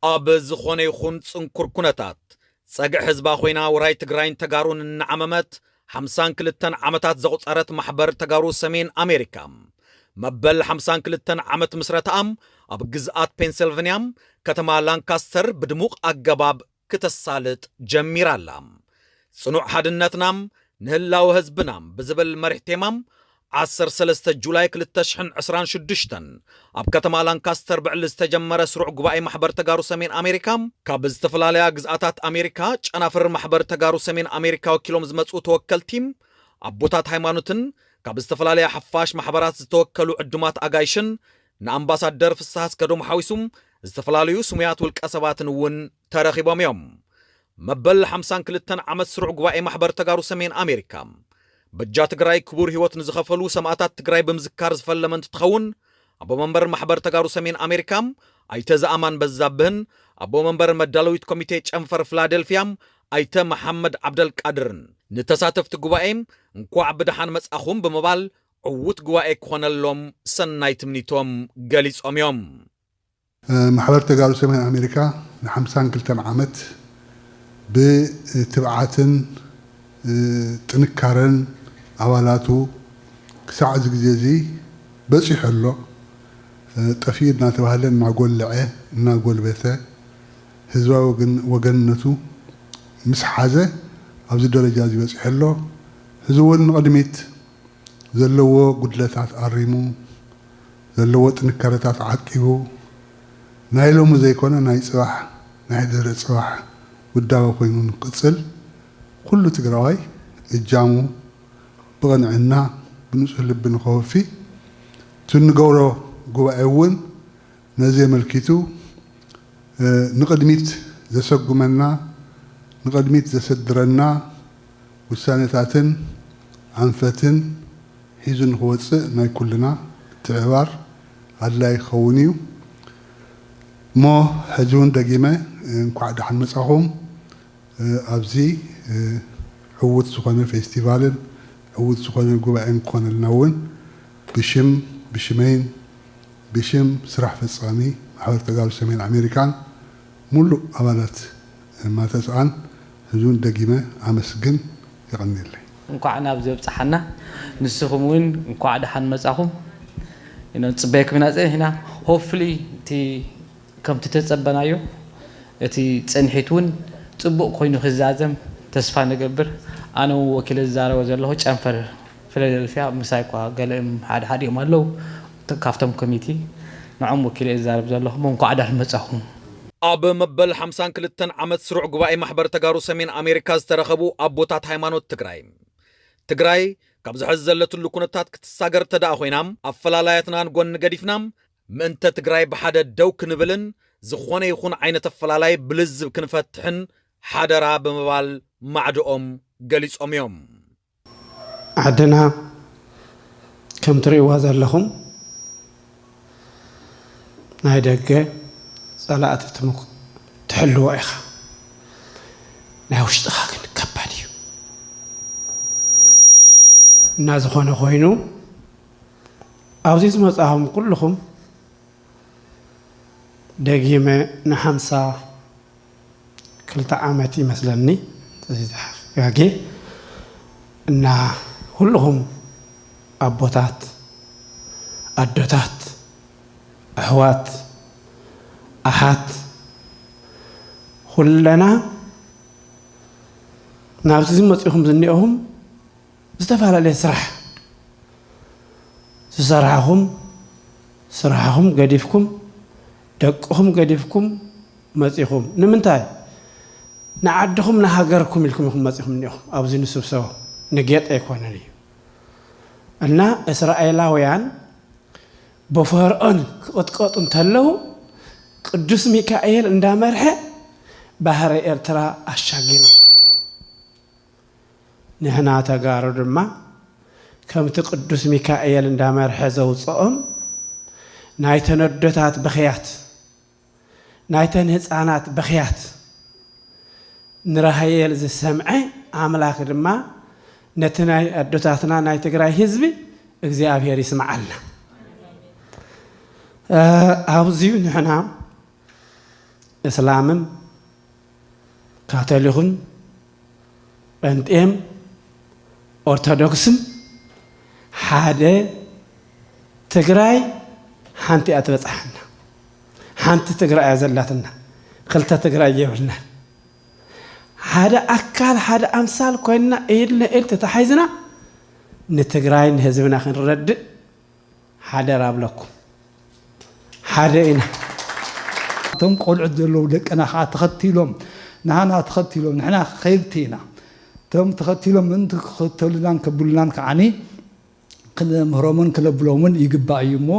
أبز خوني خون تنكر كنتات ساقع حزبا خوينا وراي تقراين تقارون النعممت 52 عمتات زغط أرت محبر تقارو سمين أمريكا مبل 52 عمت مسرتام أب جزءات بنسلفانيام كتما لانكاستر بدموق أقباب كتسالت جميرالام صنوع حدنتنام نهلاو هزبنام بزبل مرحتمام 13 جولاي كلتشحن 26 أب كتما لانكاستر بعل استجمر سرع قبائي محبر تقارو سمين أمريكا كاب استفلاليا جزءاتات أمريكا أنا فر محبر تقارو سمين أمريكا وكيلوم زمتسو توكلتيم أبوتات هايمانوتن كاب استفلاليا حفاش محبرات زتوكلو عدومات أغايشن نأمباسادر في الساس كدوم حويسوم استفلاليو سميات والكأسبات ون تاريخيبهم يوم مبل 52 عمت سرع قبائي محبر تقارو سمين أمريكا بجات تقراي كبور هيوت نزخفلو سماعتات تقراي بمزكار زفلمنت تخون أبو منبر محبر تقارو سمين أمريكا أيتا أمان بزابهن أبو منبر مدالويت كوميتي چنفر فلادلفيام أيتا محمد عبد القادرن نتساتف تقبائيم انكو عبدحان مسأخون بمبال عوت قبائي كونالوم سنايت منيتوم قاليس أميوم محبر تقارو سمين أمريكا نحمسان كلتن عامت بتبعاتن تنكارن أولاتو ساعة زي بس يحلو تفيد ناتوهلن نقول لعه نقول بثه هزوا وجنتو مسحازة أو زي درجة زي بس يحلو هزوا نقدميت زلوا قدلتات أريمو زلوا تنكرتات عكيبو نايلو مزيكونا ناي صباح نايدر صباح وداوا خوينون قصل كله تقراي الجامو بغنعنا بنسأل لبن خوفي تنقورو قوائون نزي ملكيتو نقدميت ذا سقمنا نقدميت ذا سدرنا والسانتاتن عنفتن هيزن خوص ناي كلنا تعبار الله يخونيو مو هجون دقيمة نقعد حن مساهم أبزي عود سخانة فيستيفالن عود سخانة قبائن كون النون بشمين بشم سرح فصامي محور تقارو سمين أمريكان ملو أولات ما تسعان هجون دقيمة عمسجن يغني لي نقعنا بزوج صحنا نسخمون نقعد حن مساهم إنه تصبيك من هنا hopefully تي كم تتصبنايو تي تنحيتون تبوق خوينو خزازم تسفى نقبر أنا وكيل الزارة وزير چنفر فيلادلفيا مسايقوا قال حد يوم الله كافتم كوميتي نعم وكيل الزارة وزير الله ممكن عدد مساهم أب مبل 52 عمت سرع قبائي محبر تقارو سمين أمريكا استرخبو أبوتات هايمانوت تقراي كابز حزلت اللكونتات كتساقر تدا خوينام أفلالايتنا نقون نقديفنام من تقراي بحادة دوك نبلن زخواني يخون عينة أفلالاي بلز بكنفتحن حادرا بمبال معدوم قليس أميوم عدنا كم تريوا لهم نايدقة صلاة تمك تحلوا إخا ناوش تخاكن كباديو الناس خونا خوينو أوزيز مصاهم كلهم دقيمة نحمسا كلتا عامتي مثلني ياجي إن كلهم أبوتات أدوتات أحوات أحات كلنا نابتزم مصيهم زنيهم استفعل عليه سرحهم قديفكم دقهم قديفكم مصيهم نمنتاي نعدهم نهاجركم لكم مصيهم نيهم أبزين سبسوا نجيت إخوانني أنا إسرائيلاويان بفرعون قط انتلو قدوس ميكائيل اندامرح بحر إرترا أشاقين نحنا تقارد ما كم تقدوس ميكائيل اندامرح زوصهم نايتن الدتات بخيات نايتن هزانات بخيات نرهيل زي السمع عملاك دما نتناي الدتاتنا ناي تقراي هزبي እግዚአብሔር ይስማዓልና አውዚው ንሕና እስላምም ካቶሊክን ጴንጤም ኦርቶዶክስም ሓደ ትግራይ ሓንቲ እያ ትበፅሓና ሓንቲ ትግራይ እያ ዘላትና ክልተ ትግራይ የብልና ሓደ ኣካል ሓደ ኣምሳል ኮይንና ኢድና ኢድ ተተሓይዝና ንትግራይ ንህዝብና ክንረድእ ሓደራ ኣብለኩም ሓደ ኢና እቶም ቆልዑት ዘለዉ ደቅና ከዓ ተኸቲሎም ንሓና ተኸቲሎም ንሕና ከይብቲ ኢና እቶም ተኸቲሎም ምንቲ ክኽተሉናን ከብሉናን ከዓኒ ክነምህሮምን ክነብሎምን ይግባእ እዩ እሞ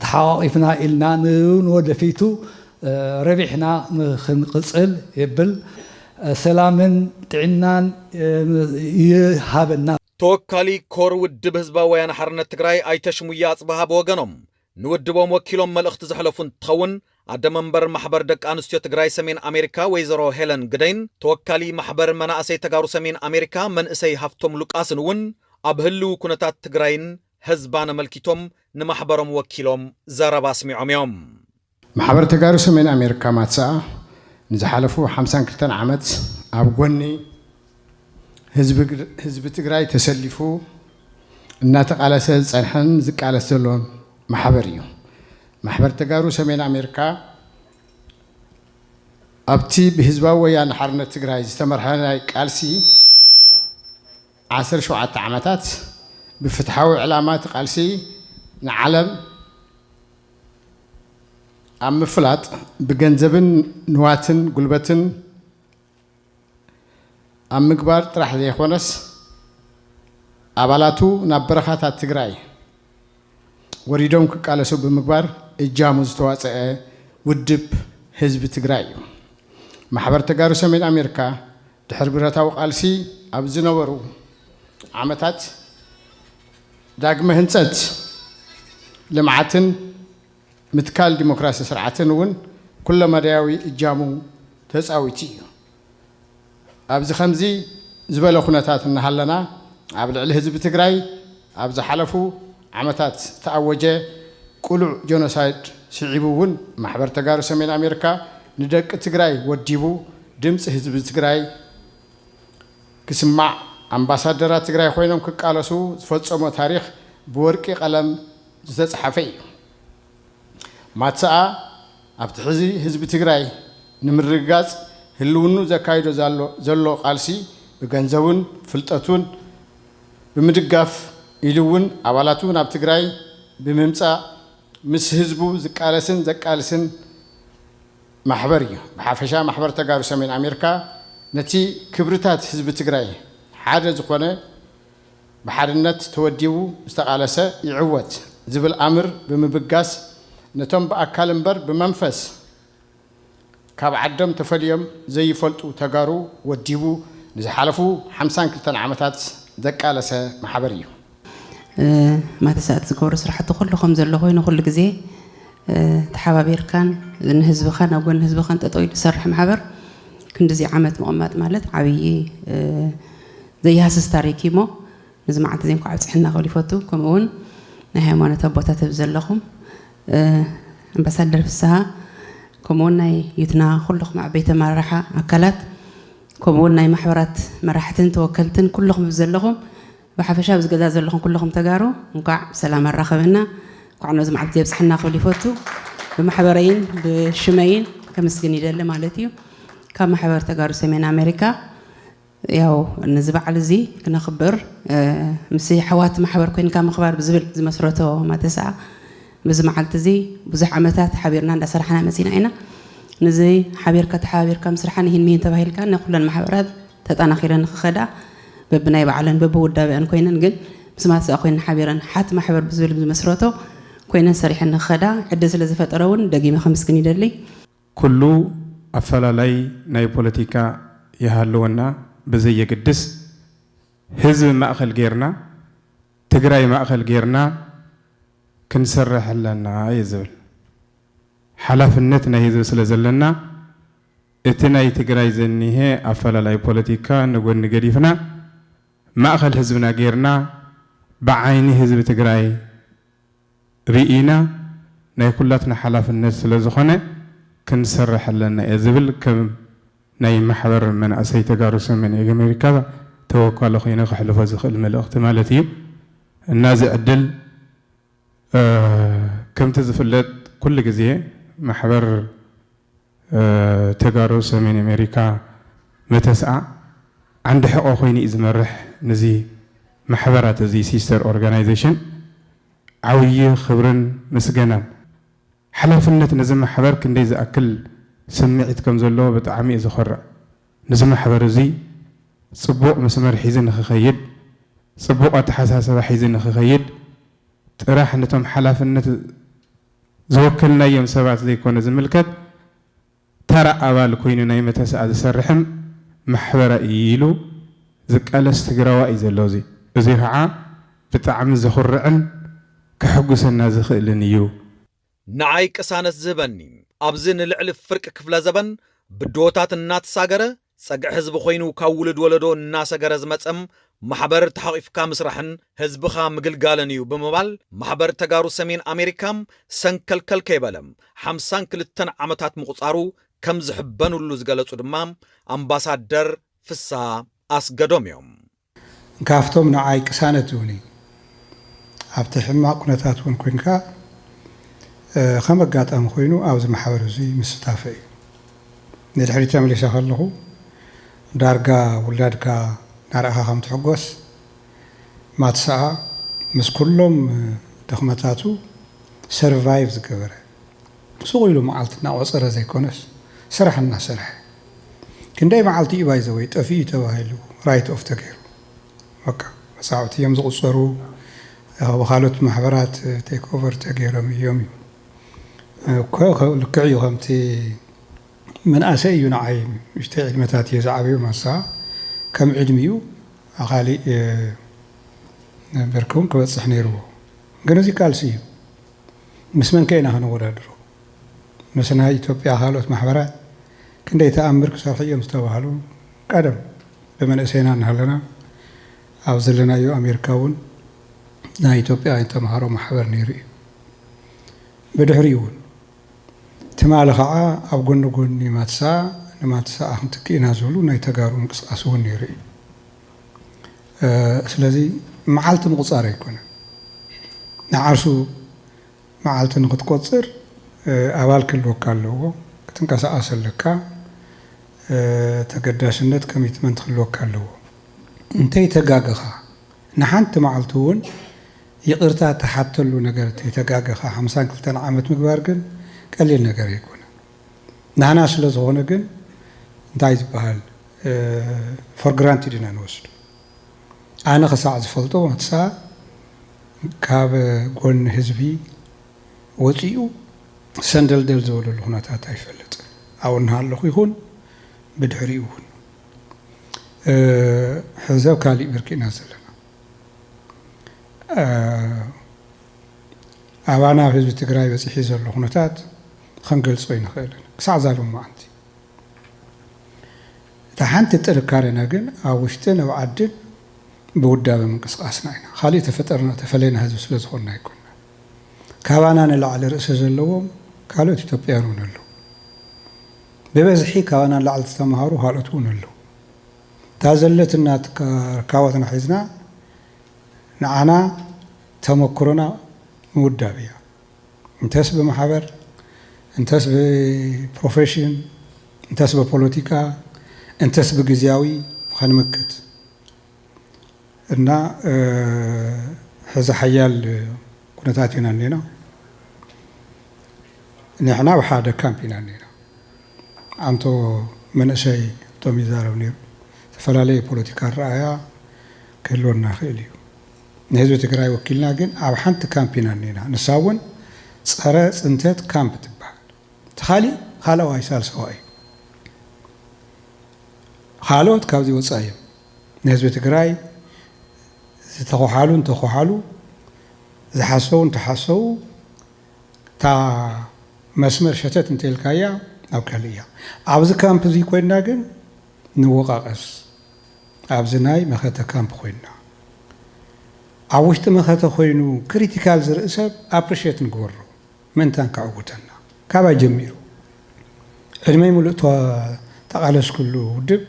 ተሓዋቒፍና ኢልና ንወደፊቱ ረቢሕና ክንቅፅል የብል ሰላምን ጥዕናን ይሃበና ተወካሊ ኮር ውድብ ህዝባዊ ወያነ ሓርነት ትግራይ ኣይተ ሽሙያ ኣጽብሃ ብወገኖም ንውድቦም ወኪሎም መልእኽቲ ዘሕለፉ እንትኸውን ኣደመንበር ማሕበር ደቂ ኣንስትዮ ትግራይ ሰሜን ኣሜሪካ ወይዘሮ ሄለን ግደይን ተወካሊ ማሕበር መናእሰይ ተጋሩ ሰሜን ኣሜሪካ መንእሰይ ሃፍቶም ሉቃስን እውን ኣብ ህልው ኩነታት ትግራይን ህዝባን ኣመልኪቶም ንማሕበሮም ወኪሎም ዘረባ ስሚዖም እዮም ማሕበር ተጋሩ ሰሜን ኣሜሪካ ማትሰኣ ንዝሓለፉ 52 ዓመት ኣብ ጎኒ ህዝቢ ትግራይ ተሰሊፉ እናተቃለሰ ዝጸንሐን ዝቃለስ ዘሎን ማሕበር እዩ ማሕበር ተጋሩ ሰሜን ኣሜሪካ ኣብቲ ብህዝባዊ ወያነ ሓርነት ትግራይ ዝተመርሐ ናይ ቃልሲ 17 ዓመታት ብፍትሓዊ ዕላማት ቃልሲ ንዓለም ኣብ ምፍላጥ ብገንዘብን ንዋትን ጉልበትን ኣብ ምግባር ጥራሕ ዘይኮነስ ኣባላቱ ናብ በረኻታት ትግራይ ወሪዶም ክቃለሱ ብምግባር እጃሙ ዝተዋፅአ ውድብ ህዝቢ ትግራይ እዩ ማሕበር ተጋሩ ሰሜን ኣሜሪካ ድሕሪ ብረታዊ ቃልሲ ኣብ ዝነበሩ ዓመታት ዳግመ ህንፀት ልምዓትን ምትካል ዲሞክራሲ ስርዓትን እውን ኩለ መዳያዊ እጃሙ ተፃዊቲ እዩ ኣብዚ ከምዚ ዝበለ ኩነታት እናሃለና ኣብ ልዕሊ ህዝቢ ትግራይ ኣብ ዝሓለፉ ዓመታት ተኣወጀ ቁሉዕ ጆኖሳይድ ስዒቡ እውን ማሕበር ተጋሩ ሰሜን ኣሜሪካ ንደቂ ትግራይ ወዲቡ ድምፂ ህዝቢ ትግራይ ክስማዕ ኣምባሳደራት ትግራይ ኮይኖም ክቃለሱ ዝፈጸሞ ታሪክ ብወርቂ ቀለም ዝተጻሕፈ እዩ ማትሰኣ ኣብቲ ሕዚ ህዝቢ ትግራይ ንምርግጋጽ ህልውኑ ዘካይዶ ዘሎ ቃልሲ ብገንዘቡን ፍልጠቱን ብምድጋፍ ኢሉ እውን ኣባላቱ ናብ ትግራይ ብምምጻእ ምስ ህዝቡ ዝቃለስን ዘቃልስን ማሕበር እዩ ብሓፈሻ ማሕበር ተጋሩ ሰሜን ኣሜሪካ ነቲ ክብርታት ህዝቢ ትግራይ ሓደ ዝኾነ ብሓድነት ተወዲቡ ዝተቃለሰ ይዕወት ዝብል ኣምር ብምብጋስ ነቶም በአካል እምበር በመንፈስ ካብ ዓደም ተፈልዮም ዘይፈልጡ ተጋሩ ወዲቡ ንዝሓለፉ 52 ዓመታት ዘቃለሰ ማሕበር እዩ ማተሳት ዝገብሩ ስራሕቲ ኩልኩም ዘሎ ኮይኑ ኩሉ ግዜ ተሓባቢርካን ንህዝብኻን ኣብ ጎኒ ህዝብኻን ጠጠው ኢሉ ዝሰርሕ ማሕበር ክንዲዚ ዓመት መቕማጥ ማለት ዓብይ ዘይሃስስ ታሪክ እሞ ነዚ መዓልቲ እዚ እንኳ ኣብፅሕና ክብል ይፈቱ ከምኡ እውን ናይ ሃይማኖት ኣቦታት ዘለኹም ኣምባሳደር ፍስሓ ከምኡ ናይ ይትና ኩልኩም ዓበይቲ መራሓ ኣካላት ከምኡ ናይ ማሕበራት መራሕትን ተወከልትን ኩልኩም ዘለኹም بحفشة بس جزاز لهم كلهم تجارو نقع سلام الرخبنا قعنا زي ما عبد يبصحنا قبل يفوتوا بمحبرين بشمعين كمسكني دل مالتيو كم محبر تجارو سمين أمريكا ياو النزبع على زي كنا خبر مسي حوات محبر كين كم خبر بزبل زي مسرته ما تسعة بزم على تزي بزح عمتات حبيرنا ده سرحنا مسينا هنا نزي حبير كتحابير كم سرحنا هين مين تبهيل كان نقول المحبرات تتأنا خيرا خدا ببناي بعلن ببود بأن كوينن جن بس ما تأخذين حبيرا حتى ما حبر بزول بمسرته كوينن سريحنا خدا عدة لزفت أرون دقيقة 5 كني دلي كله أفلا لي ناي بوليتيكا يهلونا بزي قدس حزب ما أخل غيرنا تجراي ما أخل غيرنا كنسرح لنا يزول حلف النتنا يزول سلزلنا اتناي تجراي زنيه أفلا لي بوليتيكا نقول نقريفنا ما أخل حزبنا غيرنا بعيني حزب تجراي رئينا ناي كلاتنا حلف النت سلزخنا ክንሰርሕ ኣለና እየ ዝብል ከም ናይ ማሕበር መናእሰይ ተጋሩ ሰሜን ኣሜሪካ ተወካሊ ኮይኑ ክሕልፎ ዝኽእል መልእኽቲ ማለት እዩ እና እዚ ዕድል ከምቲ ዝፍለጥ ኩሉ ግዜ ማሕበር ተጋሩ ሰሜን ኣሜሪካ መተስኣ ዓንዲ ሕቆ ኮይኑ እዩ ዝመርሕ ነዚ ማሕበራት እዚ ሲስተር ኦርጋናይዜሽን ዓብዪ ክብርን ምስገናን ሓላፍነት ነዚ ማሕበር ክንደይ ዝኣክል ስምዒት ከም ዘለዎ ብጣዕሚ እዩ ዝኮርዕ ነዚ ማሕበር እዚ ፅቡቅ መስመር ሒዙ ንክኸይድ ፅቡቅ ኣተሓሳስባ ሒዙ ንክኸይድ ጥራሕ ነቶም ሓላፍነት ዝወክልናዮም ሰባት ዘይኮነ ዝምልከት ተራ ኣባል ኮይኑ ናይ መተስኣ ዝሰርሕም ማሕበራ ኢሉ ዝቃለስ ትግራዋይ እዩ ዘሎ እዚ ከዓ ብጣዕሚ ዘኹርዕን ክሕጉሰና ዝኽእልን እዩ ንዓይ ቅሳነት ዝህበኒ ኣብዚ ንልዕሊ ፍርቂ ክፍለ ዘበን ብድሆታት እናተሳገረ ፀግዒ ህዝቢ ኮይኑ ካብ ውልድ ወለዶ እናሰገረ ዝመፀም ማሕበር ተሓቂፍካ ምስራሕን ህዝብኻ ምግልጋልን እዩ ብምባል ማሕበር ተጋሩ ሰሜን ኣሜሪካም ሰንከልከል ከይበለም 52 ዓመታት ምቁፃሩ ከም ዝሕበንሉ ዝገለጹ ድማ ኣምባሳደር ፍስሓ ኣስገዶም እዮም ካብቶም ንዓይ ቅሳነት ዝውኒ ኣብቲ ሕማቅ ኩነታት እውን ኮንካ ከም ኣጋጣሚ ኮይኑ ኣብዚ ማሕበር እዚ ምስታፈ እዩ ንድሕሪት ተመሊሰ ከለኹ ዳርጋ ውላድካ ናርአኻ ከም ትሕጎስ ማትሰኣ ምስ ኩሎም ድኽመታቱ ሰርቫይቭ ዝገበረ ሱቕ ኢሉ መዓልቲ እናቆፀረ ዘይኮነስ ስራሕ እናሰርሐ ክንደይ መዓልቲ እዩ ባይዘወይ ጠፊኡ ተባሂሉ ራይት ኦፍ ተገይሩ በቃ መፃውዕቲ እዮም ዝቁፀሩ ብካልኦት ማሕበራት ቴክ ኦቨር ተገይሮም እዮም ልክዕ እዩ ከምቲ መንእሰይ እዩ ንዓይ ውሽጢ ዕድመታት እየ ዝዓበዩ ማሳ ከም ዕድሚኡ ካሊእ በርክ እውን ክበፅሕ ነይርዎ ግን እዚ ቃልሲ እዩ ምስ መን ከይና ክንወዳድሮ ምስ ናይ ኢትዮጵያ ካልኦት ማሕበራት ክንደይ ተኣምር ክሰርሑ እዮም ዝተባሃሉ ቀደም ብመንእሰይና እናሃለና ኣብ ዘለናዮ ኣሜሪካ እውን ናይ ኢትዮጵያ ተምሃሮ ማሕበር ነይሩ እዩ ብድሕሪኡ እውን ትማሊ ከዓ ኣብ ጎኒ ጎኒ ማትሰኣ ንማትሰኣ ክንትክኢና ዝብሉ ናይ ተጋሩ ምንቅስቃስ እውን ነይሩ እዩ ስለዚ መዓልቲ ምቁፃር ኣይኮነን ንዓርሱ መዓልቲ ንክትቆፅር ኣባል ክህልወካ ኣለዎ ክትንቀሳቀስ ኣለካ ተገዳስነት ኮሚትመንት ክህልወካ ኣለዎ እንተይተጋገኻ ንሓንቲ መዓልቲ እውን ይቅርታ ተሓተሉ ነገር እንተይተጋገኻ 52 ዓመት ምግባር ግን ቀሊል ነገር ኣይኮነ ንሕና ስለ ዝኾነ ግን እንታይ ዝበሃል ፎር ግራንትድ ኢና ንወስዱ ኣነ ክሳዕ ዝፈልጦ ማትሰኣ ካብ ጎኒ ህዝቢ ወፂኡ ሰንደልደል ዝበለሉ ኩነታት ኣይፈልጥን ኣብኡ እናሃለኹ ይኹን ብድሕሪኡ እውን ሕዘብ ካሊእ ብርኪና ዘለና ኣባና ህዝቢ ትግራይ በፂሒ ዘሎ ኩነታት ክንገልፆ ይንኽእልን ክሳዕ ዛሎም መዓንቲ እታ ሓንቲ ጥንካሬና ግን ኣብ ውሽጥን ኣብ ዓድን ብውዳበ ምንቅስቃስና ኢና ካሊእ ተፈጠርና ተፈለየና ህዝቢ ስለ ዝኾንና ኣይኮንና ካባና ንላዕሊ ርእሲ ዘለዎም ካልኦት ኢትዮጵያውያን እውን ኣለዉ ብበዝሒ ካባና ንላዕሊ ዝተምሃሩ ካልኦት እውን ኣለዉ እታ ዘለትና ርካቦትና ሒዝና ንዓና ተመክሮና ምውዳብ እያ እንተስ ብማሕበር እንተስ ብፕሮፌሽን እንተስ ብፖለቲካ እንተስ ብግዜያዊ ከንምክት እና ሕዚ ሓያል ኩነታት ኢና እኒና ንሕና ብሓደ ካምፕ ኢና እኒና ኣንቶ መንእሰይ እቶም ይዛረብ ነይሩ ዝተፈላለየ ፖለቲካ ረኣያ ክህልወና ይኽእል እዩ ንህዝቢ ትግራይ ወኪልና ግን ኣብ ሓንቲ ካምፕ ኢና እኒና ንሳ እውን ፀረ ፅንተት ካምፕ ትበሃል እቲ ካሊእ ካልኣዋይ ሳልሰዋይ እዩ ካልኦት ካብዚ ወፃኢ እዮም ንህዝቢ ትግራይ ዝተኸሓሉ እንተኸሓሉ ዝሓሰቡ እንተሓሰቡ እታ መስመር ሸተት እንተኢልካያ ኣብ ካሊእ እያ ኣብዚ ካምፕ እዚ ኮይንና ግን ንወቃቐስ ኣብዚ ናይ መኸተ ካምፕ ኮይንና ኣብ ውሽጢ መኸተ ኮይኑ ክሪቲካል ዝርኢ ሰብ ኣፕሪሽት ንግበሮ ምንታን ክዕውተና ካባይ ጀሚሩ ዕድመይ ሙሉእ ተቓለስ ኩሉ ውድብ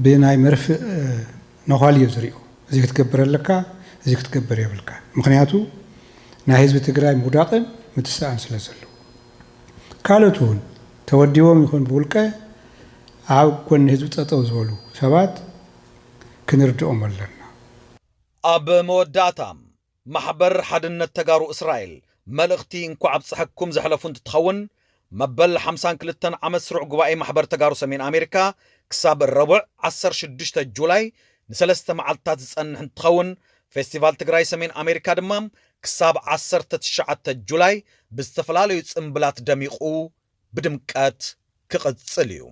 ብናይ መርፍእ ነዃል እዩ ዝሪኦ እዚ ክትገብር ኣለካ እዚ ክትገብር የብልካ ምክንያቱ ናይ ህዝቢ ትግራይ ምውዳቕን ምትስኣን ስለ ዘለዎ ካልኦት እውን ተወዲቦም ይኹን ብውልቀ ኣብ ጎኒ ህዝቢ ጠጠው ዝበሉ ሰባት ክንርድኦም ኣለና ኣብ መወዳእታ ማሕበር ሓድነት ተጋሩ እስራኤል መልእኽቲ እንኳ ኣብፅሐኩም ዘሕለፉ እንትትኸውን መበል 52 ዓመት ስሩዕ ጉባኤ ማሕበር ተጋሩ ሰሜን ኣሜሪካ ክሳብ ረቡዕ 16 ጁላይ ንሰለስተ መዓልትታት ዝጸንሕ እንትኸውን ፌስቲቫል ትግራይ ሰሜን ኣሜሪካ ድማ ክሳብ 19 ጁላይ ብዝተፈላለዩ ጽምብላት ደሚቑ ብድምቀት ክቕጽል እዩ